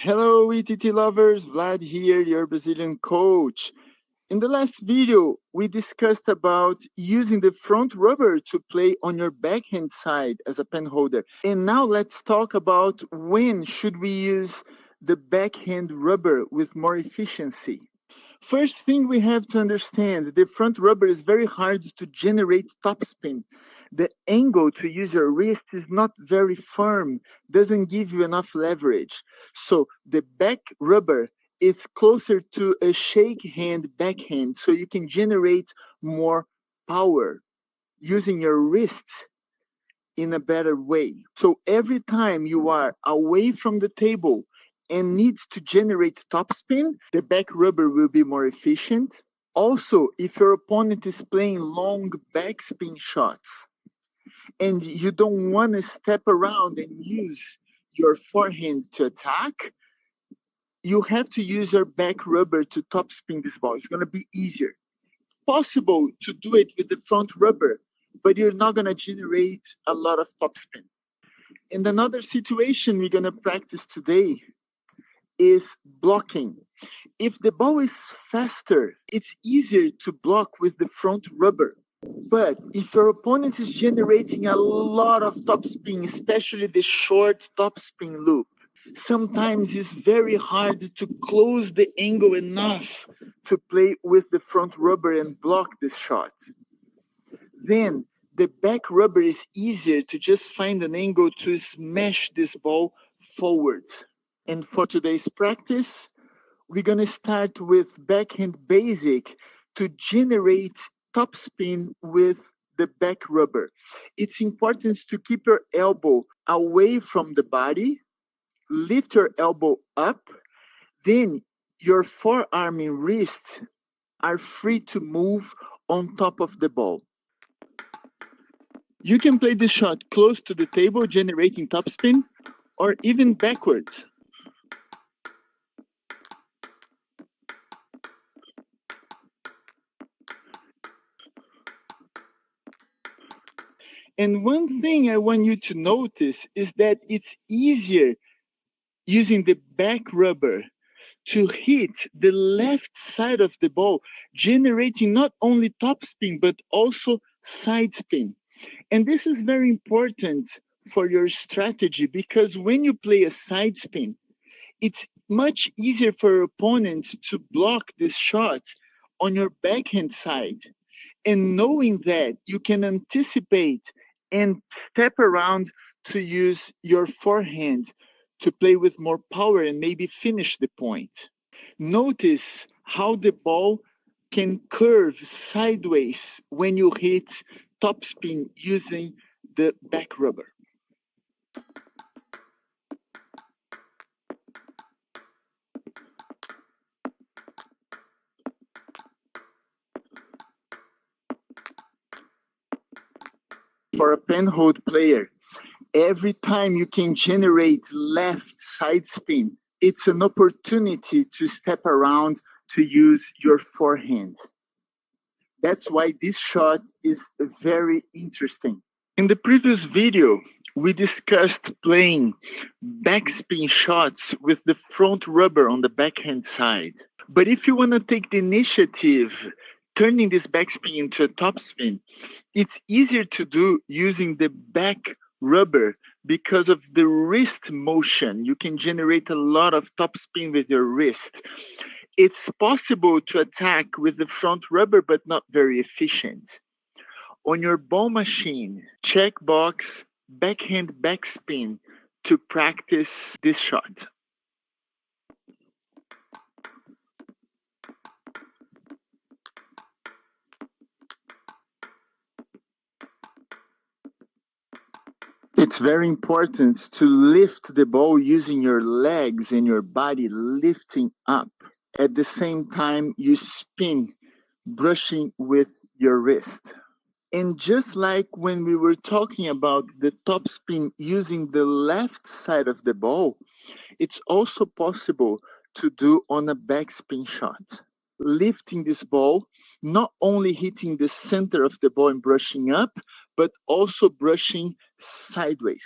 Hello, ETT lovers, Vlad here, your Brazilian coach. In the last video, we discussed about using the front rubber to play on your backhand side as a pen holder. And now let's talk about when should we use the backhand rubber with more efficiency. First thing we have to understand, the front rubber is very hard to generate topspin. The angle to use your wrist is not very firm, doesn't give you enough leverage. So the back rubber is closer to a shake hand backhand, so you can generate more power using your wrist in a better way. So every time you are away from the table and needs to generate topspin, the back rubber will be more efficient. Also, if your opponent is playing long backspin shots and you don't want to step around and use your forehand to attack, you have to use your back rubber to topspin this ball. It's going to be easier. It's possible to do it with the front rubber, but you're not going to generate a lot of topspin. And another situation we're going to practice today is blocking. If the ball is faster, it's easier to block with the front rubber. But if your opponent is generating a lot of topspin, especially the short topspin loop, sometimes it's very hard to close the angle enough to play with the front rubber and block this shot. Then the back rubber is easier to just find an angle to smash this ball forward. And for today's practice, we're going to start with Backhand Basic to generate topspin with the back rubber. It's important to keep your elbow away from the body, lift your elbow up, then your forearm and wrist are free to move on top of the ball. You can play this shot close to the table, generating topspin, or even backwards. And one thing I want you to notice is that it's easier using the back rubber to hit the left side of the ball, generating not only topspin, but also sidespin. And this is very important for your strategy because when you play a sidespin, it's much easier for your opponent to block this shot on your backhand side. And knowing that, you can anticipate and step around to use your forehand to play with more power and maybe finish the point. Notice how the ball can curve sideways when you hit topspin using the back rubber. For a penhold player, every time you can generate left side spin, it's an opportunity to step around to use your forehand. That's why this shot is very interesting. In the previous video, we discussed playing backspin shots with the front rubber on the backhand side. But if you want to take the initiative, turning this backspin into a topspin, it's easier to do using the back rubber because of the wrist motion. You can generate a lot of topspin with your wrist. It's possible to attack with the front rubber, but not very efficient. On your ball machine, check box backhand backspin to practice this shot. It's very important to lift the ball using your legs and your body lifting up. At the same time, you spin, brushing with your wrist. And just like when we were talking about the topspin using the left side of the ball, it's also possible to do on a backspin shot. Lifting this ball, not only hitting the center of the ball and brushing up, but also brushing sideways.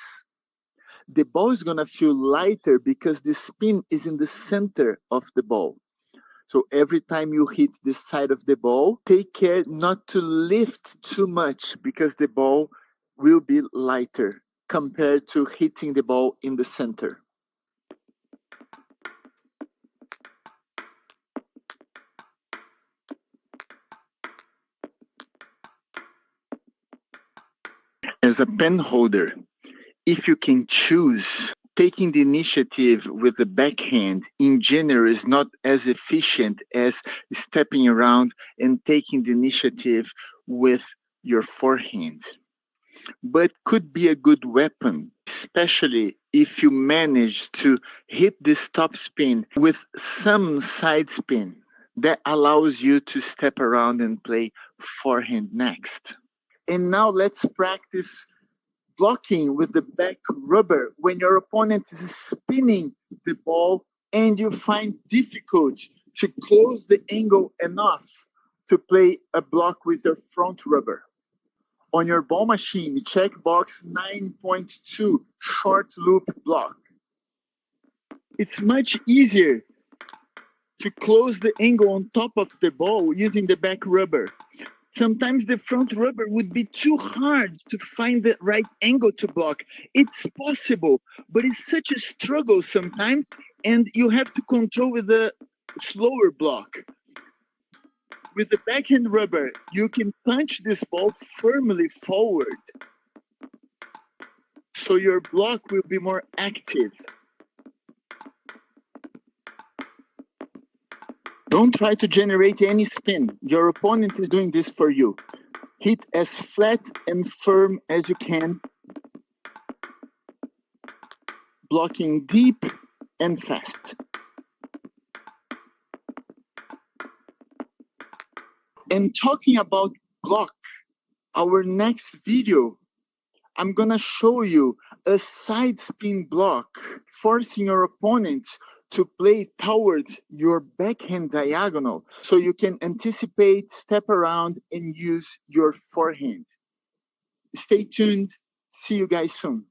the ball is going to feel lighter because the spin is in the center of the ball. So every time you hit the side of the ball, take care not to lift too much because the ball will be lighter compared to hitting the ball in the center. As a pen holder, if you can choose, taking the initiative with the backhand in general is not as efficient as stepping around and taking the initiative with your forehand, but could be a good weapon, especially if you manage to hit this topspin with some side spin that allows you to step around and play forehand next. And now let's practice blocking with the back rubber when your opponent is spinning the ball and you find difficult to close the angle enough to play a block with your front rubber. On your ball machine, check box 9.2 short loop block. It's much easier to close the angle on top of the ball using the back rubber. Sometimes the front rubber would be too hard to find the right angle to block. It's possible, but it's such a struggle sometimes, and you have to control with a slower block. With the backhand rubber, you can punch this ball firmly forward, so your block will be more active. Don't try to generate any spin. Your opponent is doing this for you. Hit as flat and firm as you can, blocking deep and fast. And talking about block, our next video, I'm gonna show you a side spin block, forcing your opponent to play towards your backhand diagonal so you can anticipate, step around, and use your forehand. Stay tuned. See you guys soon.